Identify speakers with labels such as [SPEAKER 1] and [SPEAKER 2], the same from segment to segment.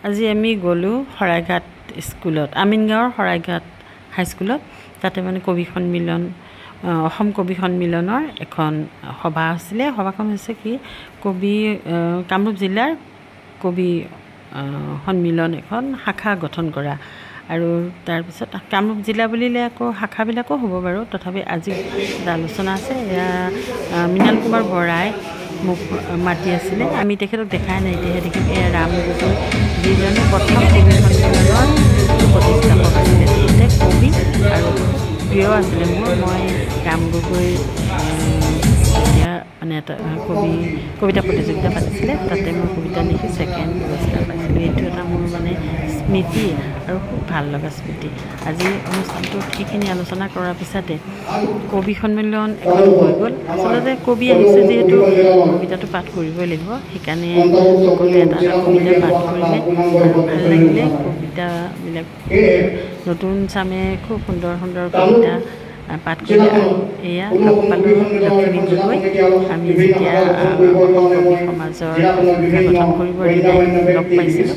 [SPEAKER 1] আজি আমি গ'লো শৰাইঘাট স্কুলত, আমিনগাঁৱৰ শৰাইঘাট হাইস্কুলত। তাতে মানে কবি সন্মিলন, অসম কবি সন্মিলনৰ এখন সভা আছিলে। সভাখন হৈছে কি, কবি কামৰূপ জিলাৰ কবি সন্মিলন এখন শাখা গঠন কৰা। আৰু তাৰপিছত কামৰূপ জিলা বুলিলে আকৌ শাখাবিলাকো হ'ব বাৰু, তথাপি আজি আলোচনা আছে। এয়া মৃণাল কুমাৰ বৰাই মোক মাতি আছিলে। আমি তেখেতক দেখাই নাই, এতিয়াহে দেখিম। এয়া ৰাম গগৈ, যিজনে প্ৰথম কবি সন্মিলনৰ প্ৰতিষ্ঠাপক আছিলে। তেখেতে কবি আৰু প্ৰিয় আছিলে মোৰ। মই ৰাম গগৈ এতিয়া মানে এটা কবিতা প্ৰতিযোগিতা পাতিছিলে, তাতে মই কবিতা লিখি ছেকেণ্ড পুৰস্কাৰ পাইছিলোঁ। এইটো এটা মোৰ মানে স্মৃতি আৰু খুব ভাল লগা স্মৃতি। আজি অনুষ্ঠানটোত সেইখিনি আলোচনা কৰাৰ পিছতে কবি সন্মিলন এখন হৈ গ'ল। আচলতে কবি আহিছে যিহেতু কবিতাটো পাঠ কৰিবই লাগিব, সেইকাৰণে সকলোৱে এটা এটা কবিতা পাঠ কৰিলে আৰু ভাল লাগিলে। কবিতাবিলাক নতুন চামে খুব সুন্দৰ সুন্দৰ কবিতা পাঠ কৰিলে। আৰু এয়া লগ পালোঁ লক্ষ্মী গগৈ। আমি যেতিয়া অসম কবি সমাজৰ শাখা গঠন কৰিবৰ দিনাই লগ পাইছিলোঁ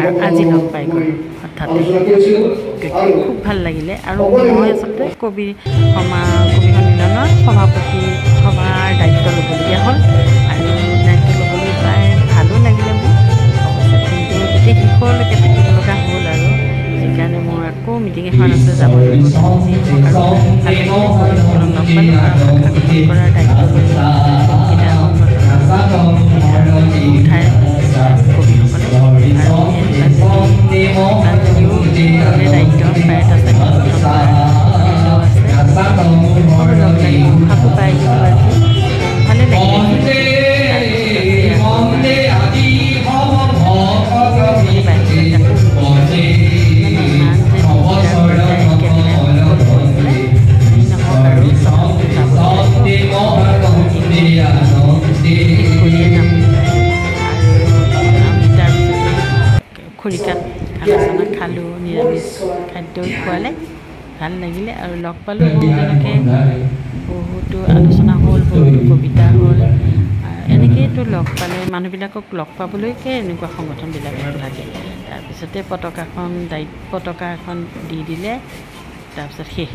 [SPEAKER 1] আৰু আজি লগ পাই গ'লোঁ হঠাতে। খুব ভাল লাগিলে। আৰু মই আচলতে কবি সন্মিলনৰ সভাৰ দায়িত্ব ল'বলগীয়া হ'ল। আৰু দায়িত্ব ল'বলৈ পাই ভালো লাগিলে মোৰ অৱশ্যে, কিন্তু গোটেই শেষলৈকে থাকিব লগা হ'ল। আৰু সেইকাৰণে মোৰ আকৌ মিটিং এখন আছে, যাব লাগিব। যি হওক আৰু ভাল লাগিলে, কবিসকলক লগ পালোঁ আৰু শাখা গঠন কৰাৰ দায়িত্ব ল'লোঁ। এইকেইটা সংগঠন উঠাই কবিসকলে। আৰু গীতাঞ্জলিও দায়িত্ব পাই আছে গঠন কৰাৰ আছে। সকলো লগ লাগি উৎসাহো পাই গ'লোঁ। আজি ভালে লাগিলে। খৰিকাত আলোচনা খালোঁ, নিৰামিষ খাদ্য খোৱালে, ভাল লাগিলে। আৰু লগ পালোঁ বহুজনকে, বহুতো আলোচনা হ'ল, বহুতো কবিতা হ'ল। এনেকৈতো লগ পালে মানুহবিলাকক লগ পাবলৈকে এনেকুৱা সংগঠনবিলাক লাগে। তাৰপিছতে পতাকা এখন দি দিলে, তাৰপিছত শেষ।